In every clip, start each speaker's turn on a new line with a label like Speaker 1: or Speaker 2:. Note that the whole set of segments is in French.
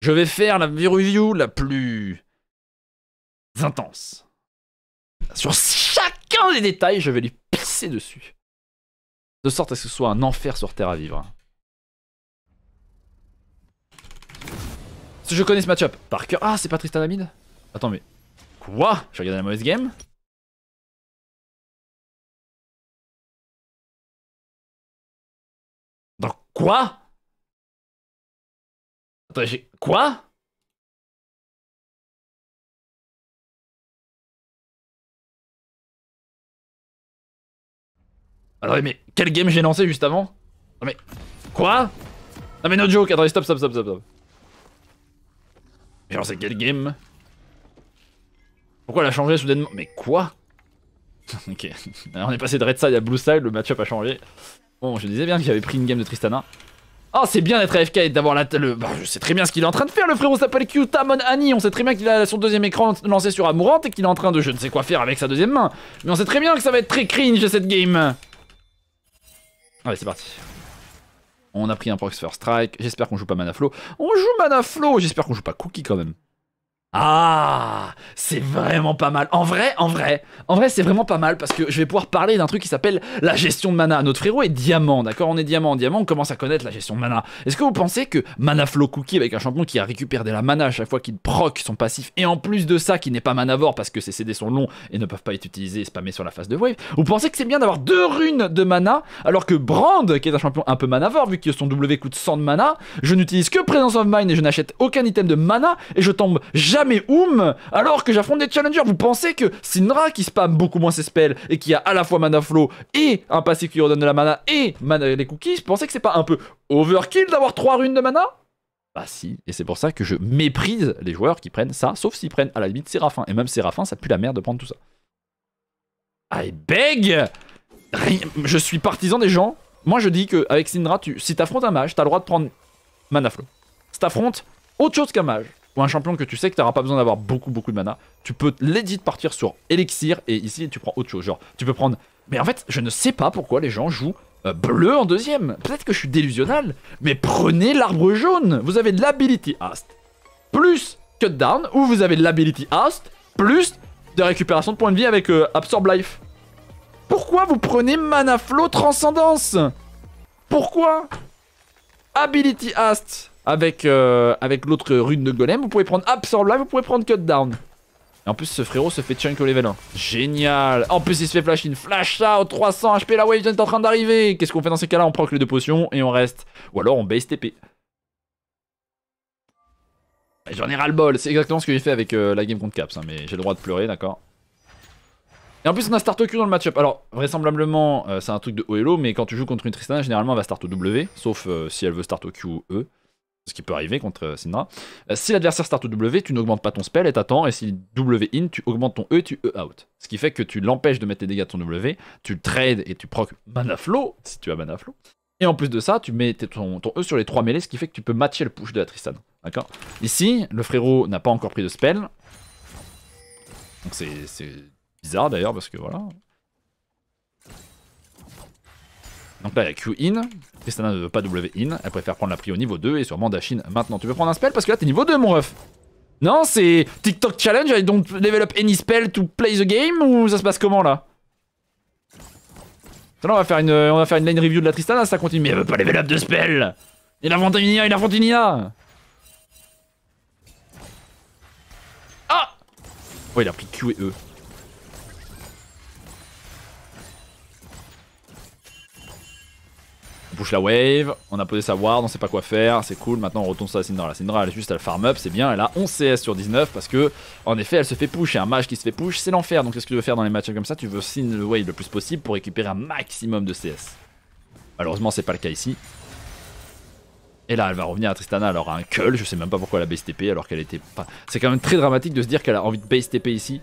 Speaker 1: Je vais faire la review la plus intense. Sur chacun des détails, je vais lui pisser dessus. De sorte à ce que ce soit un enfer sur Terre à vivre. Si je connais ce match-up par cœur. Ah, c'est pas Tristan Amid? Attends, mais. Quoi? J'ai regardé la mauvaise game? Dans quoi? Attends, j'ai. Quoi? Attendez, mais quelle game j'ai lancé juste avant? Non mais. Quoi? Non mais no joke, attendez, stop. J'ai lancé quelle game? Pourquoi elle a changé soudainement? Mais quoi? Ok. Alors, on est passé de Red Side à Blue Side, le match-up a changé. Bon, je disais bien qu'il avait pris une game de Tristana. Oh, c'est bien d'être AFK et d'avoir la... Bah, je sais très bien ce qu'il est en train de faire, le frérot s'appelle Kyutamon Annie. On sait très bien qu'il a son deuxième écran lancé sur Amourante et qu'il est en train de je ne sais quoi faire avec sa deuxième main. Mais on sait très bien que ça va être très cringe cette game. Allez, c'est parti. On a pris un Prox First Strike. J'espère qu'on joue pas Mana Flow. On joue Mana Flow. J'espère qu'on joue pas Cookie quand même. Ah, c'est vraiment pas mal. En vrai, c'est vraiment pas mal parce que je vais pouvoir parler d'un truc qui s'appelle la gestion de mana. Notre frérot est diamant, d'accord? On est diamant, on commence à connaître la gestion de mana. Est-ce que vous pensez que Mana Flow Cookie avec un champion qui a récupéré de la mana à chaque fois qu'il proc son passif et en plus de ça qui n'est pas manavore parce que ses CD sont longs et ne peuvent pas être utilisés et spammés sur la phase de wave, vous pensez que c'est bien d'avoir 2 runes de mana alors que Brand, qui est un champion un peu manavore vu que son W coûte 100 de mana, je n'utilise que Presence of Mind et je n'achète aucun item de mana et je tombe jamais alors que j'affronte des challengers? Vous pensez que Syndra qui spam beaucoup moins ses spells et qui a à la fois mana flow et un passif qui redonne de la mana et les cookies, vous pensez que c'est pas un peu overkill d'avoir 3 runes de mana? Bah si, et c'est pour ça que je méprise les joueurs qui prennent ça, sauf s'ils prennent à la limite Séraphin, et même Séraphin ça pue la merde de prendre tout ça. I beg. Je suis partisan des gens, moi je dis que avec Syndra, si t'affrontes un mage, t'as le droit de prendre mana flow. Si t'affrontes autre chose qu'un mage, ou un champion que tu sais que tu n'auras pas besoin d'avoir beaucoup de mana, tu peux legit partir sur Elixir et ici tu prends autre chose. Genre, tu peux prendre. Mais en fait, je ne sais pas pourquoi les gens jouent bleu en deuxième. Peut-être que je suis délusionnal, mais prenez l'arbre jaune. Vous avez de l'ability Ast plus cut down, ou vous avez de l'ability Ast plus de récupération de points de vie avec Absorb Life. Pourquoi vous prenez Mana Flow Transcendance? Pourquoi? Ability Ast avec l'autre rune de golem, vous pouvez prendre Absorb Life, vous pouvez prendre Cut Down. Et en plus ce frérot se fait chunk au level 1. Génial. En plus il se fait flash in, flash out, 300 HP, la wave est en train d'arriver. Qu'est-ce qu'on fait dans ces cas-là? On proc les 2 potions et on reste. Ou alors on base TP. J'en ai ras-le-bol, c'est exactement ce que j'ai fait avec la game contre Caps, hein, mais j'ai le droit de pleurer, d'accord. Et en plus on a start au Q dans le match-up. Alors vraisemblablement c'est un truc de haut elo, mais quand tu joues contre une Tristana, généralement elle va start au W, sauf si elle veut start au Q ou E. Ce qui peut arriver contre Syndra. Si l'adversaire start au W, tu n'augmentes pas ton spell et t'attends, et si W in, tu augmentes ton E et tu E out. Ce qui fait que tu l'empêches de mettre tes dégâts de ton W, tu le trades et tu proc Mana Flow, si tu as Mana Flow. Et en plus de ça, tu mets ton E sur les 3 mêlées, ce qui fait que tu peux matcher le push de la Tristana. D'accord? Ici, le frérot n'a pas encore pris de spell. Donc c'est bizarre d'ailleurs, parce que voilà. Donc là il y a Q in, Tristana ne veut pas W in, elle préfère prendre la prio au niveau 2 et sûrement dash in maintenant. Tu veux prendre un spell parce que là t'es niveau 2 mon ref. Non, c'est TikTok challenge, I don't level up any spell to play the game, ou ça se passe comment là? Là on va faire une lane review de la Tristana, ça continue, mais elle veut pas level up de spell. Il affronte une IA, il affronte une IA. Ah. Oh il a pris Q et E. On push la wave, on a posé sa ward, on sait pas quoi faire, c'est cool, maintenant on retourne sur la Syndra. La Syndra elle est juste à le farm up, c'est bien, elle a 11 CS sur 19 parce que en effet elle se fait push et un mage qui se fait push c'est l'enfer. Donc qu'est-ce que tu veux faire dans les matchs comme ça? Tu veux sign le wave le plus possible pour récupérer un maximum de CS. Malheureusement c'est pas le cas ici. Et là elle va revenir à Tristana, elle aura un cull, je sais même pas pourquoi elle a base TP alors qu'elle était pas... C'est quand même très dramatique de se dire qu'elle a envie de base TP ici.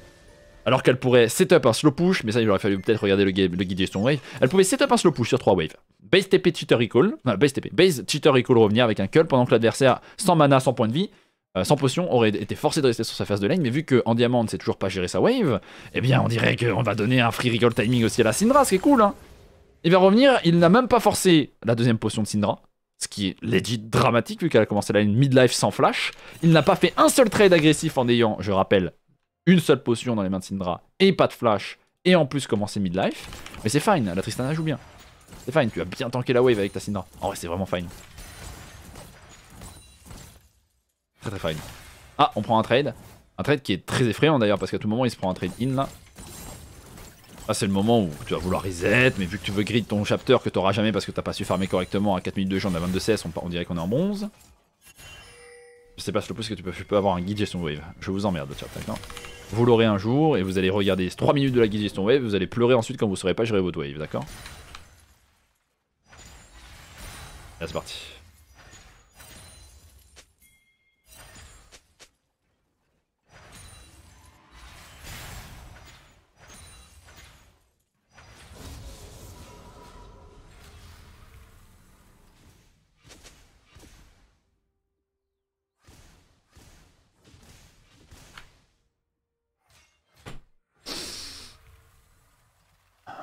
Speaker 1: Alors qu'elle pourrait setup un slow push, mais ça il aurait fallu peut-être regarder le guide gestion wave. Elle pouvait setup un slow push sur 3 waves. Base TP cheater recall, non, base TP, base cheater recall revenir avec un cull pendant que l'adversaire sans mana, sans point de vie, sans potion aurait été forcé de rester sur sa phase de lane, mais vu qu'en diamant on ne sait toujours pas gérer sa wave, eh bien on dirait qu'on va donner un free recall timing aussi à la Syndra, ce qui est cool hein. Il va revenir, il n'a même pas forcé la deuxième potion de Syndra, Ce qui est legit dramatique vu qu'elle a commencé la ligne midlife sans flash. Il n'a pas fait un seul trade agressif en ayant, je rappelle, une seule potion dans les mains de Syndra et pas de flash. Et en plus commencer midlife. Mais c'est fine, la Tristana joue bien. C'est fine, tu as bien tanké la wave avec ta Syndra. En vrai c'est vraiment fine. Très très fine. Ah, on prend un trade. Un trade qui est très effrayant d'ailleurs parce qu'à tout moment il se prend un trade in là. Là c'est le moment où tu vas vouloir reset, mais vu que tu veux grid ton chapter que tu n'auras jamais parce que t'as pas su farmer correctement à 4 minutes de jeu, on a 22 CS, on dirait qu'on est en bronze. Je sais pas le plus que tu peux avoir un guide gestion wave. Je vous emmerde le chat, d'accord. Vous l'aurez un jour et vous allez regarder 3 minutes de la guide gestion wave, vous allez pleurer ensuite quand vous saurez pas gérer votre wave, d'accord. Là c'est parti.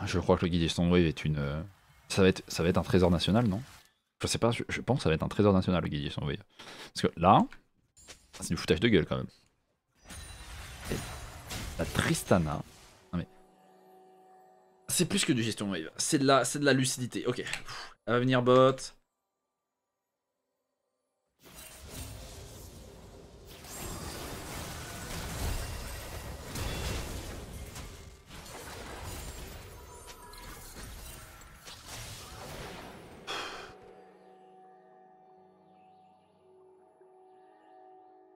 Speaker 1: Je crois que le guide gestion wave est une... Ça va être un trésor national, non? Je sais pas, je pense que ça va être un trésor national le guide gestion wave. Parce que là, c'est du foutage de gueule quand même. Et la Tristana... Non mais... C'est plus que du gestion wave, c'est de la lucidité. Ok, elle va venir bot.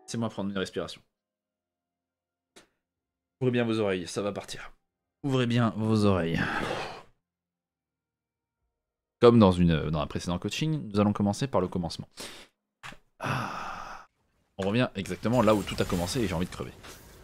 Speaker 1: Laissez-moi prendre une respiration. Ouvrez bien vos oreilles, ça va partir. Ouvrez bien vos oreilles. Comme dans un précédent coaching, nous allons commencer par le commencement. On revient exactement là où tout a commencé et j'ai envie de crever.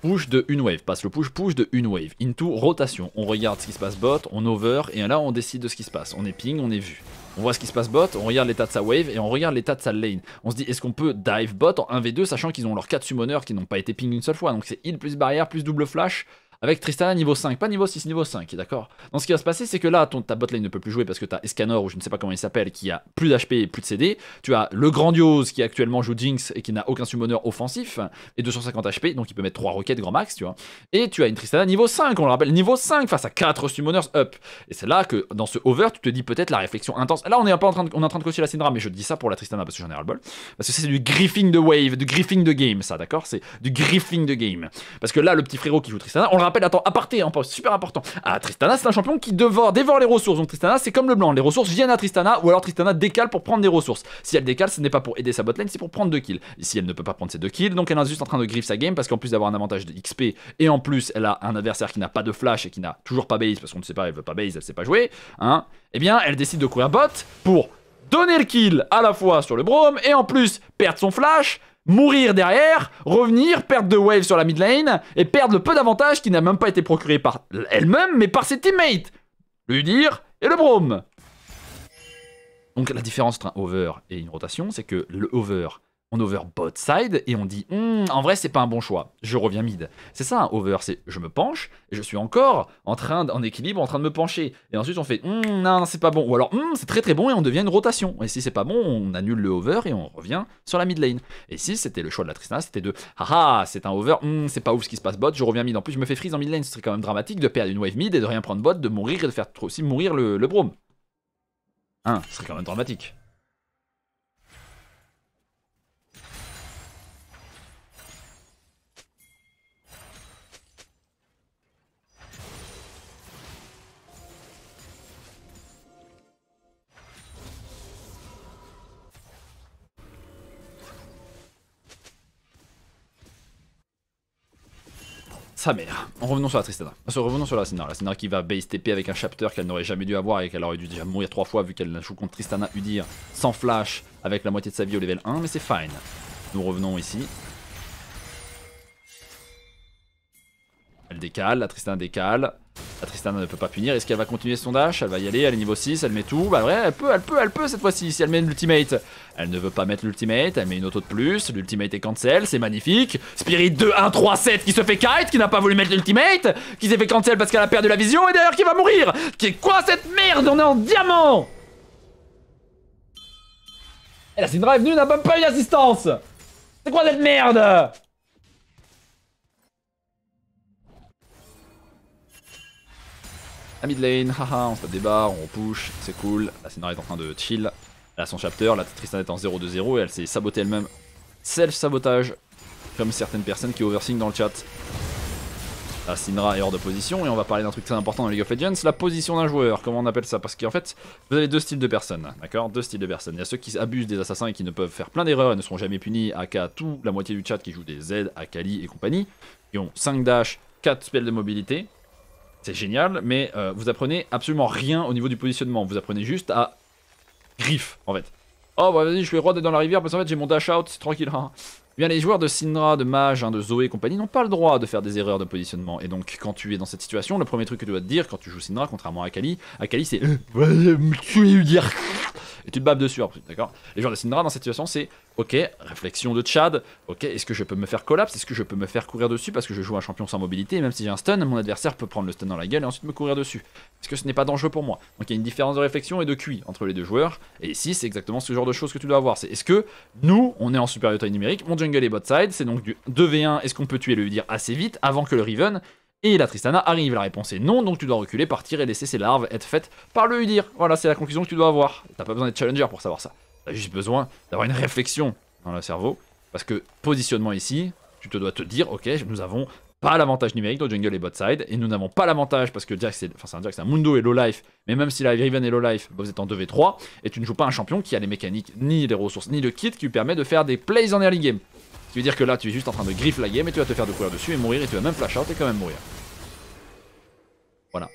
Speaker 1: Push de une wave, passe le push de une wave. Into rotation, on regarde ce qui se passe bot, on over, et là on décide de ce qui se passe. On est ping, on est vu. On voit ce qui se passe bot, on regarde l'état de sa wave, et on regarde l'état de sa lane. On se dit, est-ce qu'on peut dive bot en 1v2, sachant qu'ils ont leurs 4 summoners qui n'ont pas été ping une seule fois. Donc c'est heal plus barrière, plus double flash. Avec Tristana niveau 5, pas niveau 6, niveau 5, d'accord. Donc ce qui va se passer, c'est que là, ta botlane ne peut plus jouer parce que tu as Escanor, ou je ne sais pas comment il s'appelle, qui a plus d'HP et plus de CD. Tu as le Grandiose qui actuellement joue Jinx et qui n'a aucun summoner offensif, et 250 HP, donc il peut mettre 3 roquettes grand max, tu vois. Et tu as une Tristana niveau 5, on le rappelle, niveau 5 face à 4 summoners up. Et c'est là que dans ce over, tu te dis peut-être la réflexion intense. Là, on est en train de coacher la Syndra, mais je dis ça pour la Tristana parce que j'en ai ras-le-bol. Parce que c'est du griffing de wave, du griffing de game, ça, d'accord. C'est du griffing de game. Parce que là, le petit frérot qui joue Tristana, on le rappelle, attends, aparté, super important. Ah, Tristana, c'est un champion qui dévore les ressources. Donc Tristana, c'est comme le blanc. Les ressources viennent à Tristana, ou alors Tristana décale pour prendre des ressources. Si elle décale, ce n'est pas pour aider sa botlane, c'est pour prendre 2 kills. Ici, elle ne peut pas prendre ses 2 kills, donc elle est juste en train de griffe sa game, parce qu'en plus d'avoir un avantage de XP, et en plus, elle a un adversaire qui n'a pas de flash et qui n'a toujours pas base, parce qu'on ne sait pas, elle veut pas base, elle sait pas jouer, hein. Eh bien, elle décide de courir bot pour donner le kill à la fois sur le Braum, et en plus, perdre son flash, mourir derrière, revenir, perdre de wave sur la mid lane, et perdre le peu d'avantage qui n'a même pas été procuré par elle-même, mais par ses teammates. Ludir et le Braum. Donc la différence entre un over et une rotation, c'est que le over, on over bot side et on dit en vrai c'est pas un bon choix, je reviens mid. C'est ça un over, c'est je me penche et je suis encore en équilibre, en train de me pencher. Et ensuite on fait non c'est pas bon, ou alors c'est très très bon et on devient une rotation. Et si c'est pas bon, on annule le over et on revient sur la mid lane. Et ici c'était le choix de la Tristana, c'était de haha c'est un over, c'est pas ouf ce qui se passe bot, je reviens mid. En plus je me fais freeze en mid lane, ce serait quand même dramatique de perdre une wave mid et de rien prendre bot, de mourir et de faire aussi mourir le Braum. Hein, ce serait quand même dramatique. Sa mère. Revenons sur la Tristana. Revenons sur la Syndra. La Syndra qui va base TP avec un chapter qu'elle n'aurait jamais dû avoir et qu'elle aurait dû déjà mourir 3 fois vu qu'elle joue contre Tristana Udyr sans flash avec la moitié de sa vie au level 1, mais c'est fine. Nous revenons ici. Elle décale, la Tristana décale. La Tristana ne peut pas punir. Est-ce qu'elle va continuer son dash? Elle va y aller, elle est niveau 6, elle met tout. Bah ouais, elle peut cette fois-ci si elle met l'ultimate. Elle ne veut pas mettre l'ultimate, elle met une auto de plus. L'ultimate est cancel, c'est magnifique. Spirit 2, 1, 3, 7 qui se fait kite, qui n'a pas voulu mettre l'ultimate, qui s'est fait cancel parce qu'elle a perdu la vision et d'ailleurs qui va mourir. Quoi cette merde? On est en diamant. Et la Syndra est venue, n'a même pas eu d'assistance. C'est quoi cette merde? La mid lane, haha, on se tape des barres, on push, c'est cool. La Syndra est en train de chill. Elle a son chapter, la Tristana est en 0-2-0 et elle s'est sabotée elle-même. Self-sabotage, comme certaines personnes qui overthink dans le chat. La Syndra est hors de position et on va parler d'un truc très important dans League of Legends, la position d'un joueur, comment on appelle ça? Parce qu'en fait, vous avez deux styles de personnes, d'accord? Deux styles de personnes. Il y a ceux qui abusent des assassins et qui ne peuvent faire plein d'erreurs et ne seront jamais punis, aka tout la moitié du chat qui joue des Z, Akali et compagnie, qui ont 5 dash, 4 spells de mobilité. C'est génial, mais vous apprenez absolument rien au niveau du positionnement, vous apprenez juste à griffe en fait. Oh bah vas-y, je vais rod dans la rivière parce qu'en fait j'ai mon dash out, c'est tranquille. Hein. Bien, les joueurs de Syndra, de Mage, de Zoé et compagnie n'ont pas le droit de faire des erreurs de positionnement. Et donc, quand tu es dans cette situation, le premier truc que tu dois te dire quand tu joues Syndra, contrairement à Akali c'est tu lui dire et tu te baves dessus après, d'accord? Les joueurs de Syndra dans cette situation, c'est ok, réflexion de Chad, ok, est-ce que je peux me faire collapse, est-ce que je peux me faire courir dessus parce que je joue un champion sans mobilité, et même si j'ai un stun, mon adversaire peut prendre le stun dans la gueule et ensuite me courir dessus. Est-ce que ce n'est pas dangereux pour moi? Donc il y a une différence de réflexion et de QI entre les deux joueurs, et ici c'est exactement ce genre de choses que tu dois avoir. C'est est-ce que nous, on est en supériorité numérique, mon jungle est bot side, c'est donc du 2v1, est-ce qu'on peut tuer le Udyr assez vite avant que le Riven et la Tristana arrive? La réponse est non, donc tu dois reculer, partir et laisser ces larves être faites par le Udyr. Voilà, c'est la conclusion que tu dois avoir. T'as pas besoin d'être challenger pour savoir ça. T'as juste besoin d'avoir une réflexion dans le cerveau. Parce que positionnement ici, tu te dois te dire, ok, nous avons pas l'avantage numérique, notre jungle est bot side, et nous n'avons pas l'avantage parce que Jax, c'est un Mundo et low life, mais même si la Riven est low life, vous êtes en 2v3, et tu ne joues pas un champion qui a les mécaniques, ni les ressources, ni le kit qui lui permet de faire des plays en early game. Ce qui veut dire que là, tu es juste en train de griffe la game et tu vas te faire de courir dessus et mourir et tu vas même flash out et quand même mourir. Voilà.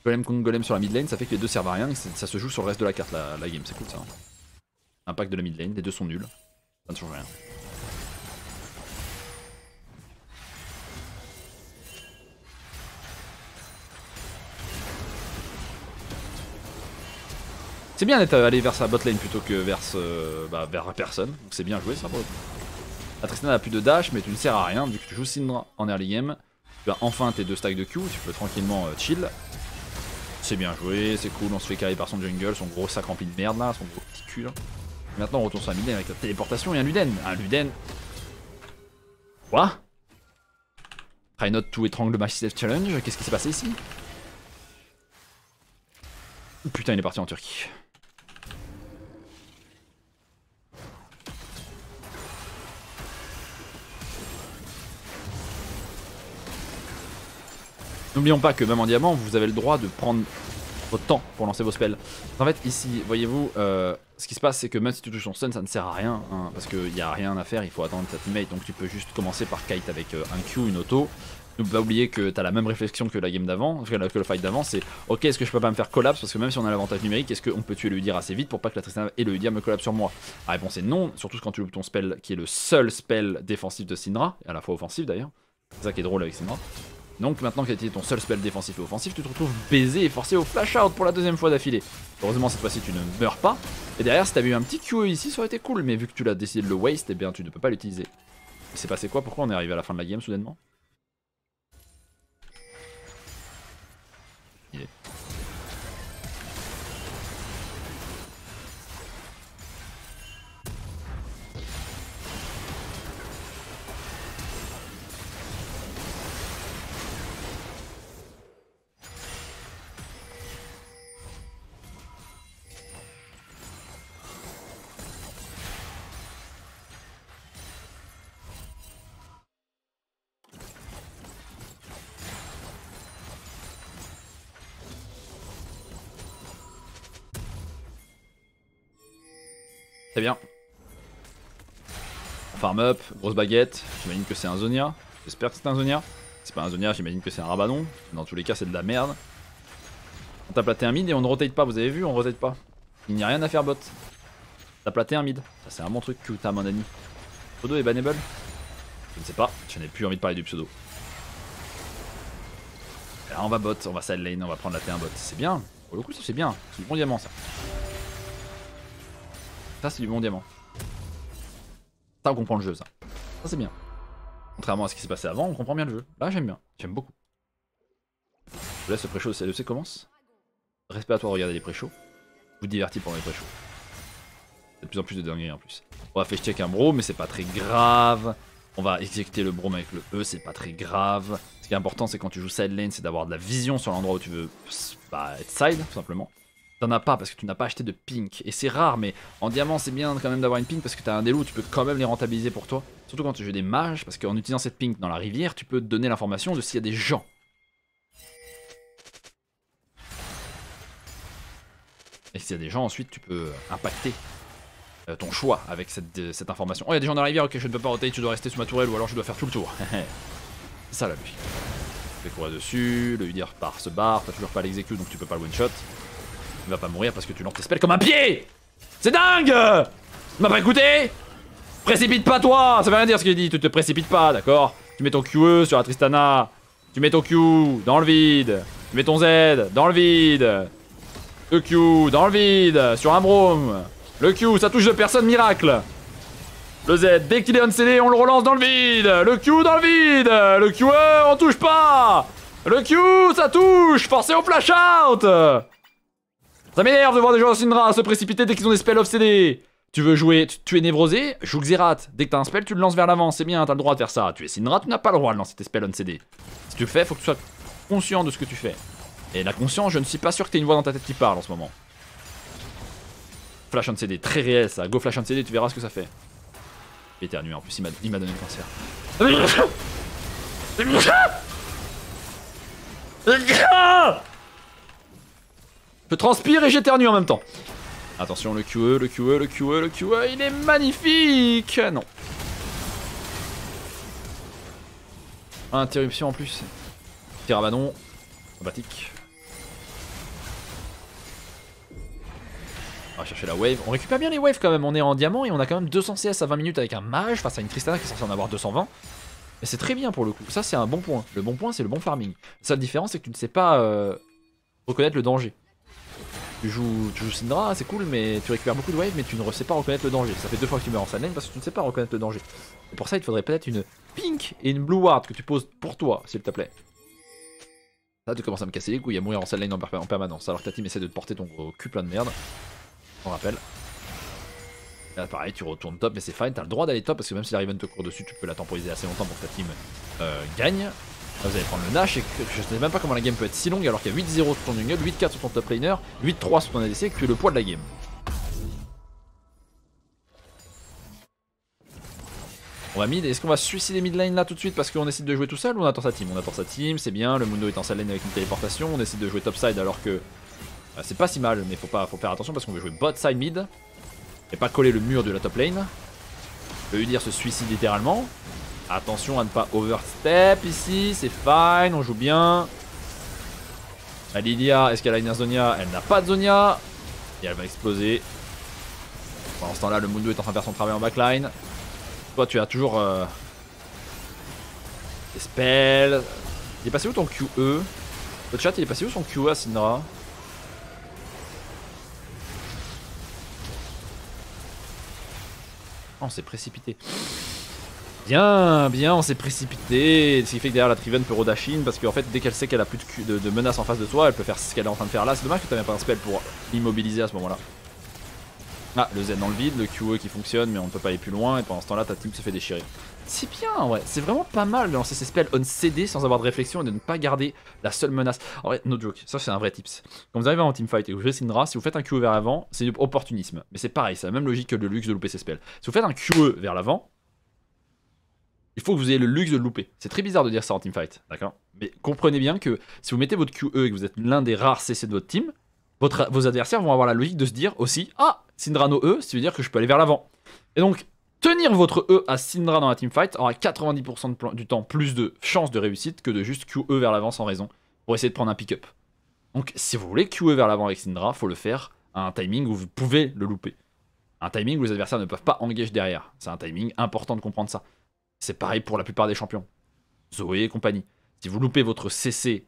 Speaker 1: Golem contre golem sur la mid lane, ça fait que les deux servent à rien et ça se joue sur le reste de la carte, la game, c'est cool ça. Impact de la mid lane, les deux sont nuls, ça ne change rien. C'est bien d'être allé vers sa bot lane plutôt que vers personne, donc c'est bien joué ça. La Tristana n'a plus de dash, mais tu ne sers à rien vu que tu joues Syndra en early game. Tu as enfin tes deux stacks de Q, tu peux tranquillement chill. C'est bien joué, c'est cool, on se fait carry par son jungle, son gros sac rempli de merde là, son gros petit cul là. Maintenant on retourne sur la mid lane avec la téléportation et un Luden. Un Luden. Quoi? Try not to étrangle Massive Challenge, qu'est-ce qui s'est passé ici? Putain, il est parti en Turquie. N'oublions pas que même en diamant, vous avez le droit de prendre votre temps pour lancer vos spells. En fait, ici, voyez-vous, ce qui se passe, c'est que même si tu touches ton stun, ça ne sert à rien, hein, parce qu'il n'y a rien à faire, il faut attendre ta teammate, donc tu peux juste commencer par kite avec un Q, une auto. N'oublie pas oublier que tu as la même réflexion que la game d'avant, que le fight d'avant, c'est ok, est-ce que je peux pas me faire collapse, parce que même si on a l'avantage numérique, est-ce qu'on peut tuer le Udyr assez vite pour pas que la Tristana et le Udyr me collapse sur moi? La réponse est non, surtout quand tu loupes ton spell qui est le seul spell défensif de Syndra, et à la fois offensif d'ailleurs. C'est ça qui est drôle avec Syndra. Donc maintenant que tu as ton seul spell défensif et offensif, tu te retrouves baisé et forcé au flash out pour la deuxième fois d'affilée. Heureusement cette fois-ci tu ne meurs pas. Et derrière si t'avais eu un petit QE ici ça aurait été cool, mais vu que tu l'as décidé de le waste, eh bien tu ne peux pas l'utiliser. Il s'est passé quoi? Pourquoi on est arrivé à la fin de la game soudainement? Très bien. On farm up, grosse baguette, j'imagine que c'est un Zonia. J'espère que c'est un Zonia. Si c'est pas un Zonia, j'imagine que c'est un Rabadon. Dans tous les cas, c'est de la merde. On t'a platé un mid et on ne rotate pas, vous avez vu, on rotate pas. Il n'y a rien à faire bot. T'as platé un mid. Ça c'est un bon truc que t'as mon ami. Pseudo est bannable? Je ne sais pas, je n'ai plus envie de parler du pseudo. Et là on va bot, on va side lane, on va prendre la T1 bot. C'est bien, pour le coup ça c'est bien, c'est du bon diamant ça. Ça c'est du bon diamant. Ça on comprend le jeu ça. Ça c'est bien. Contrairement à ce qui s'est passé avant, on comprend bien le jeu. Là, j'aime bien. J'aime beaucoup. Je laisse le pré-show, le CLEC commence. Respect à toi de regarder les pré-shows. Vous divertis pendant les pré-shows. C'est de plus en plus de dingueries en plus. On va faire check un bro, mais c'est pas très grave. On va exécuter le brom avec le E, c'est pas très grave. Ce qui est important, c'est quand tu joues side lane, c'est d'avoir de la vision sur l'endroit où tu veux être side, tout simplement. T'en as pas parce que tu n'as pas acheté de pink. Et c'est rare, mais en diamant, c'est bien quand même d'avoir une pink parce que t'as un délo, tu peux quand même les rentabiliser pour toi. Surtout quand tu joues des mages, parce qu'en utilisant cette pink dans la rivière, tu peux te donner l'information de s'il y a des gens. Et s'il y a des gens, ensuite, tu peux impacter ton choix avec cette information. Oh, il y a des gens dans la rivière, ok, je ne peux pas roter, tu dois rester sous ma tourelle ou alors je dois faire tout le tour. C'est ça la logique. Tu fais courir dessus, le Udyr se barre, t'as toujours pas l'exécute donc tu peux pas le one shot. Tu vas pas mourir parce que tu lances tes spells comme un pied. C'est dingue. Tu m'as pas écouté. Précipite pas toi. Ça veut rien dire ce qu'il dit, tu te précipites pas, d'accord. Tu mets ton QE sur la Tristana. Tu mets ton Q dans le vide. Tu mets ton Z dans le vide. Le Q dans le vide sur un brome. Le Q, ça touche de personne, miracle. Le Z, dès qu'il est on CD, on le relance dans le vide. Le Q dans le vide. Le QE, on touche pas. Le Q, ça touche. Forcez au flash out. Ça m'énerve de voir des joueurs Syndra se précipiter dès qu'ils ont des spells off CD. Tu veux jouer, tu es névrosé, joue Xerath. Dès que t'as un spell, tu le lances vers l'avant, c'est bien, t'as le droit de faire ça. Tu es Syndra, tu n'as pas le droit de lancer tes spells on CD. Si tu le fais, faut que tu sois conscient de ce que tu fais. Et la conscience, je ne suis pas sûr que t'aies une voix dans ta tête qui parle en ce moment. Flash on CD, très réel ça. Go flash on CD, tu verras ce que ça fait. Éternué, en plus il m'a donné le cancer. Je transpire et j'éternue en même temps. Attention, le QE, le QE, le QE, le QE, il est magnifique. Non. Interruption en plus. Tirabanon. Sympathique. On va chercher la wave. On récupère bien les waves quand même. On est en diamant et on a quand même 200 CS à 20 minutes avec un mage face à une Tristana qui est censée en avoir 220. Et c'est très bien pour le coup. Ça, c'est un bon point. Le bon point, c'est le bon farming. La seule différence, c'est que tu ne sais pas reconnaître le danger. Tu joues Syndra, c'est cool, mais tu récupères beaucoup de waves, mais tu ne sais pas reconnaître le danger. Ça fait 2 fois que tu meurs en side lane parce que tu ne sais pas reconnaître le danger. Et pour ça, il te faudrait peut-être une pink et une blue ward que tu poses pour toi, s'il te plaît. Là, tu commences à me casser les couilles, à mourir en side lane en permanence, alors que ta team essaie de te porter ton gros cul plein de merde. On rappelle. Là, pareil, tu retournes top, mais c'est fine, t'as le droit d'aller top parce que même si la Riven te court dessus, tu peux la temporiser assez longtemps pour que ta team gagne. Là, vous allez prendre le Nash et je sais même pas comment la game peut être si longue alors qu'il y a 8-0 sur ton jungle, 8-4 sur ton top laner, 8-3 sur ton ADC et que tu es le poids de la game. On va mid, est-ce qu'on va suicider mid lane là tout de suite parce qu'on décide de jouer tout seul ou on attend sa team? On attend sa team, c'est bien, le Mundo est en side lane avec une téléportation, on décide de jouer top side alors que c'est pas si mal, mais faut faire attention parce qu'on veut jouer bot side mid et pas coller le mur de la top lane. Le Udyr se suicide littéralement. Attention à ne pas overstep ici, c'est fine, on joue bien. La Lilia, est-ce qu'elle a une Zonia? Elle n'a pas de Zonia. Et elle va exploser. Pendant ce temps-là, le Mundo est en train de faire son travail en backline. Toi, tu as toujours des spells. Il est passé où ton QE? Le chat, il est passé où son QE à Syndra? Oh, on s'est précipité. Bien, bien, on s'est précipité. Ce qui fait que derrière la Triven peut rodashin parce qu'en fait, dès qu'elle sait qu'elle a plus de menaces en face de toi, elle peut faire ce qu'elle est en train de faire là. C'est dommage que tu n'avais pas un spell pour l'immobiliser à ce moment-là. Ah, le Z dans le vide, le QE qui fonctionne, mais on ne peut pas aller plus loin. Et pendant ce temps-là, ta team se fait déchirer. C'est bien, ouais. C'est vraiment pas mal de lancer ses spells on CD sans avoir de réflexion et de ne pas garder la seule menace. En vrai, no joke, ça c'est un vrai tips. Quand vous arrivez en teamfight et que vous jouez Syndra, si vous faites un QE vers l'avant, c'est du opportunisme. Mais c'est pareil, c'est la même logique que le luxe de louper ses spells. Si vous faites un QE vers l'avant, il faut que vous ayez le luxe de le louper. C'est très bizarre de dire ça en teamfight, d'accord? Mais comprenez bien que si vous mettez votre QE et que vous êtes l'un des rares CC de votre team, vos adversaires vont avoir la logique de se dire aussi, ah, Syndra no E, ça veut dire que je peux aller vers l'avant. Et donc, tenir votre E à Syndra dans la teamfight aura 90% du temps plus de chances de réussite que de juste QE vers l'avant sans raison pour essayer de prendre un pick-up. Donc, si vous voulez QE vers l'avant avec Syndra, faut le faire à un timing où vous pouvez le louper. Un timing où les adversaires ne peuvent pas engager derrière. C'est un timing important de comprendre ça. C'est pareil pour la plupart des champions. Zoé et compagnie. Si vous loupez votre CC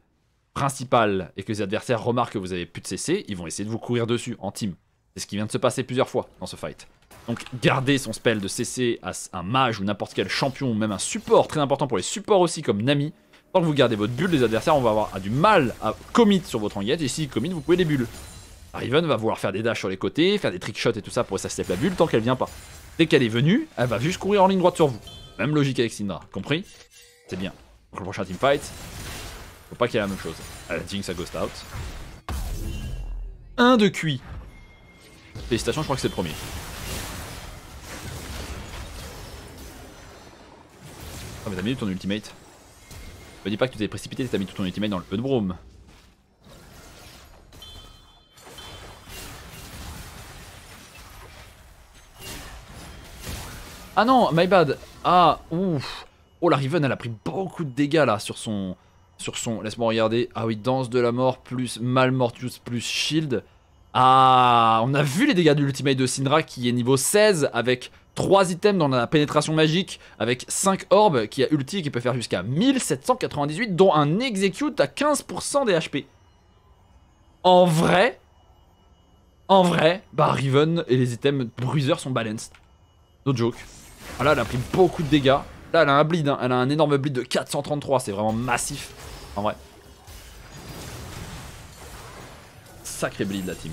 Speaker 1: principal et que les adversaires remarquent que vous avez plus de CC, ils vont essayer de vous courir dessus en team. C'est ce qui vient de se passer plusieurs fois dans ce fight. Donc garder son spell de CC à un mage ou n'importe quel champion ou même un support, très important pour les supports aussi comme Nami. Tant que vous gardez votre bulle, les adversaires vont avoir du mal à commit sur votre engage et s'ils commit, vous pouvez les bulles. Riven va vouloir faire des dashs sur les côtés, faire des trickshots et tout ça pour step la bulle tant qu'elle vient pas. Dès qu'elle est venue, elle va juste courir en ligne droite sur vous. Même logique avec Syndra, compris? C'est bien. Donc le prochain teamfight, faut pas qu'il y ait la même chose. Elle Jinx à Ghost Out. 1 de QI. Félicitations, je crois que c'est le premier. Ah mais t'as mis ton ultimate. Me dis pas que tu t'es précipité, t'as mis tout ton ultimate dans le feu de Brome. Ah non, my bad. Ah, ouf. Oh la Riven elle a pris beaucoup de dégâts là sur son... Laisse-moi regarder. Ah oui, danse de la mort plus Malmortius plus shield. Ah, on a vu les dégâts de l'ultimate de Syndra qui est niveau 16 avec 3 items dans la pénétration magique, avec 5 orbes qui a ulti et qui peut faire jusqu'à 1798 dont un execute à 15% des HP. En vrai, bah Riven et les items bruiseurs sont balanced. No joke. Ah là, elle a pris beaucoup de dégâts. Là, elle a un bleed, hein. Elle a un énorme bleed de 433, c'est vraiment massif. En vrai. Sacré bleed la team.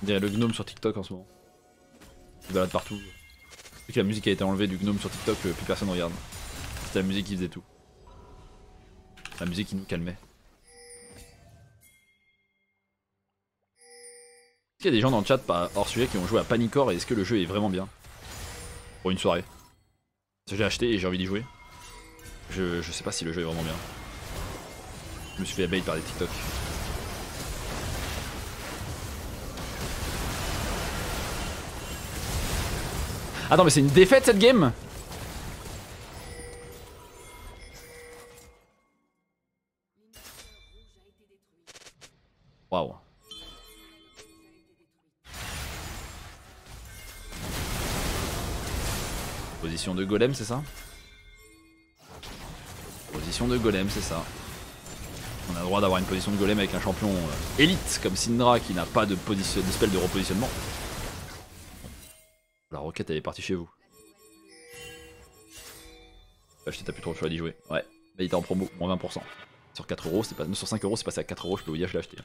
Speaker 1: On dirait le gnome sur TikTok en ce moment. Il balade partout. Depuis que la musique a été enlevée du gnome sur TikTok, plus personne regarde. C'était la musique qui faisait tout. La musique qui nous calmait. Est-ce qu'il y a des gens dans le chat, pas hors sujet, qui ont joué à Panicor et est-ce que le jeu est vraiment bien? Pour une soirée. Parce que j'ai acheté et j'ai envie d'y jouer. Je sais pas si le jeu est vraiment bien. Je me suis fait bait par des TikTok. Attends, mais c'est une défaite cette game? Waouh. Position de golem, c'est ça? Position de golem, c'est ça. On a le droit d'avoir une position de golem avec un champion élite comme Syndra qui n'a pas de spell de repositionnement. La roquette elle est partie chez vous. Acheter, t'as plus trop le choix d'y jouer. Ouais, mais il était en promo, moins 20%. Sur 4€, c'est pas... sur 5€, c'est passé à 4€, je peux vous dire, je l'ai acheté.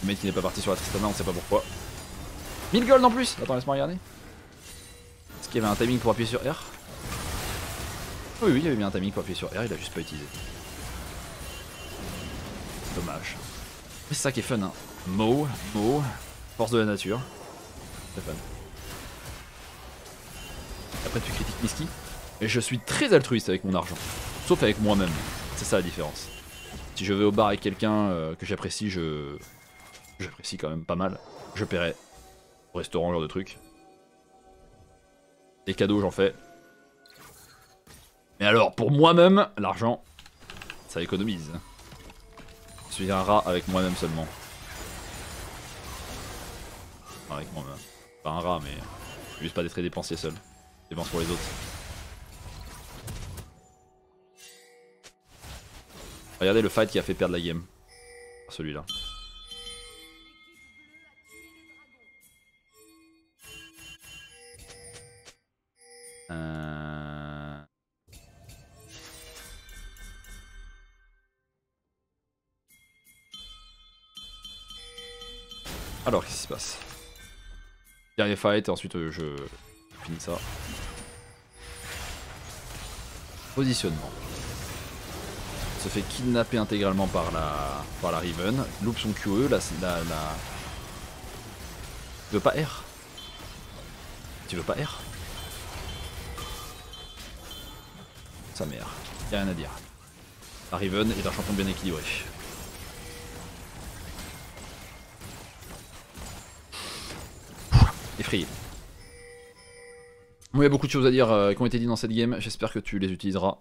Speaker 1: Le mec qui n'est pas parti sur la Tristana, on sait pas pourquoi. 1000 gold en plus. Attends, laisse-moi regarder. Est-ce qu'il y avait un timing pour appuyer sur R? Oui, il y avait bien un timing pour appuyer sur R, il a juste pas utilisé. Dommage. Mais c'est ça qui est fun, hein. Mo, force de la nature. C'est fun. Après tu critiques Miski. Et je suis très altruiste avec mon argent. Sauf avec moi-même. C'est ça la différence. Si je vais au bar avec quelqu'un que j'apprécie, j'apprécie quand même pas mal. Je paierai au restaurant, genre de truc. Des cadeaux, j'en fais. Mais alors, pour moi-même, l'argent, ça économise. Je suis un rat avec moi-même seulement. Enfin, avec moi-même. Pas un rat, mais juste pas d'être très dépensier seul. Dépense pour les autres. Regardez le fight qui a fait perdre la game. Celui-là. Alors, qu'est-ce qui se passe? Dernier fight et ensuite je finis ça. Positionnement. Se fait kidnapper intégralement par la Riven. Loupe son QE. Tu veux pas R? Tu veux pas R? Sa mère. Y'a rien à dire. La Riven est un champion bien équilibré. Effrayé. Bon, il y a beaucoup de choses à dire qui ont été dites dans cette game, j'espère que tu les utiliseras.